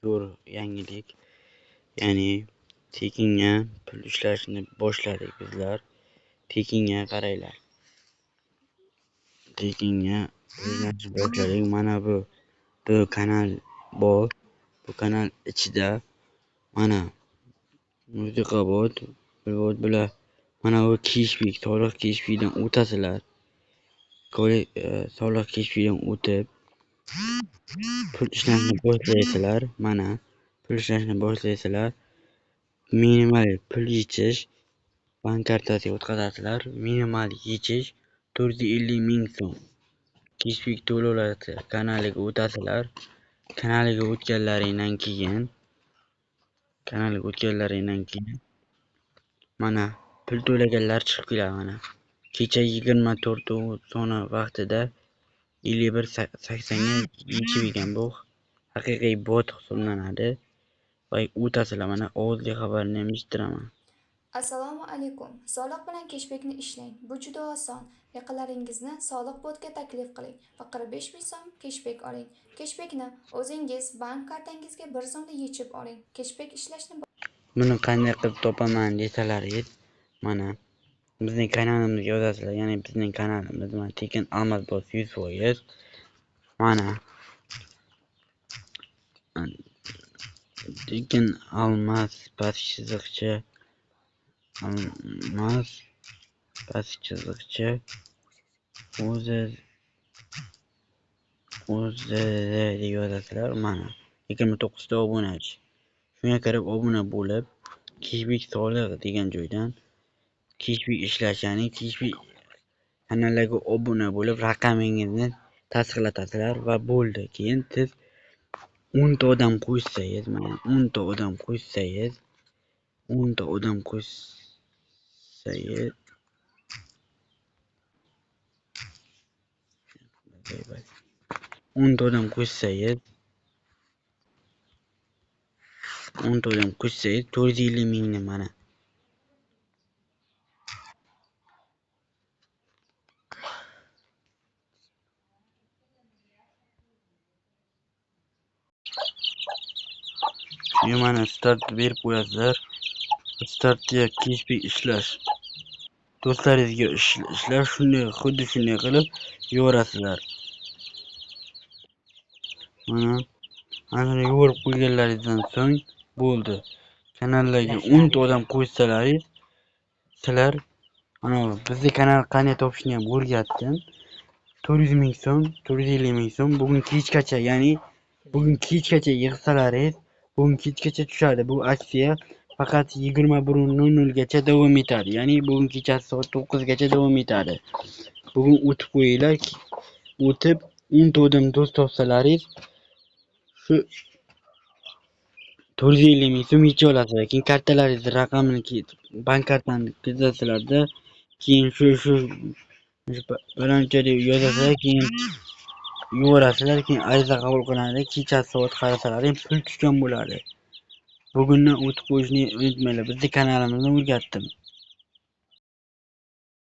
zo'r yangilik. Ya'ni tekinga pul ishlashni boshladik bizlar. Tekinga qaranglar. Tekinga pul ishlashni boshladik. Mana bu kanal bor. Bu kanal ichida mana musiqa bor. Bular mana bu soliq kashfidan o'tasizlar. Soliq kashfidan o'tib pul ishlashni boshlaysizlar. Mana pul ishlashni boshlaysizlar. Minimal pul yechish bank kartasiga o'tkazasizlar. Minimal yechish 450 ming so'm. Kashfik to'lovlar kanaliga o'tasizlar. Kanaliga o'tganlaringdan keyin mana pul to'laganlar chiqib keladi mana. Kecha 24 soni vaqtida 51.80 ga yechib ekan. Bu haqiqiy bot hisoblanadi. Va o'tasizlar mana ovozli xabarni ham eshitiraman. Assalomu alaykum. Soliq bilan keshbekni ishlang. Bu juda oson. Yaqinlaringizni soliq botga taklif qiling va 45 ming so'm keshbek oling. Keshbekni o'zingiz bank kartangizga 1 so'mda yechib oling. Keshbek ishlashni Buni qanday qilib topaman desalaringiz, mana bizning kanalimizga yozasizlar. Ya'ni bizning kanalimiz mana Tekin Almazbot 100%. Mana Tekin Almaz pastki chiziqcha o'zi deb yozasizlar. Mana 29 ta obunachi. Shunga kirib obuna bo'lib, keshbek soliq degan joydan keshbek ishlash, ya'ni keshbek kanallarga obuna bo'lib, raqamingizni tasdiqlatasizlar va bo'ldi. Keyin siz 10 ta odam qo'shsangiz, mana 10 ta odam qo'shsangiz 10 ta odam qo'shsangiz 10 ta odam qo'shsangiz 450 mingni mana shunga mana start berib qo'yasizlar. Startga keshbek ishlash do'stlaringizga ishlash xuddi shunday qilib yuborasizlar. Mana yuborib qo'yganlaringizdan so'ng bo'ldi. Kanallarga 10 ta odam qo'shsalaringiz sizlar ana bizning kanal qanday topishni ham o'rgatdim. 400 ming so'm, 450 ming so'm bugun kechgacha, ya'ni bugun kechgacha yig'salaringiz bugun kechgacha tushadi. Bu aksiya faqat 21:00 gacha davom etadi. Ya'ni bugun kechasi soat 9 gacha davom etadi. Bugun o'tib qo'yinglar. O'tib 10 ta odam do'st topsalaringiz shu 450 ming so'm yechib olasizlar. Keyin kartalaringizni raqamini bank kartani kiritasizlarda, keyin shu birinchi deb yozasizlar, keyin yuborasizlar, keyin ariza qabul qilinadi. Kechasi soat qarasalaring pul tushgan bo'ladi. Bugundan o'tib qo'yishni unutmanglar. Bizning kanalimizni o'rgatdim.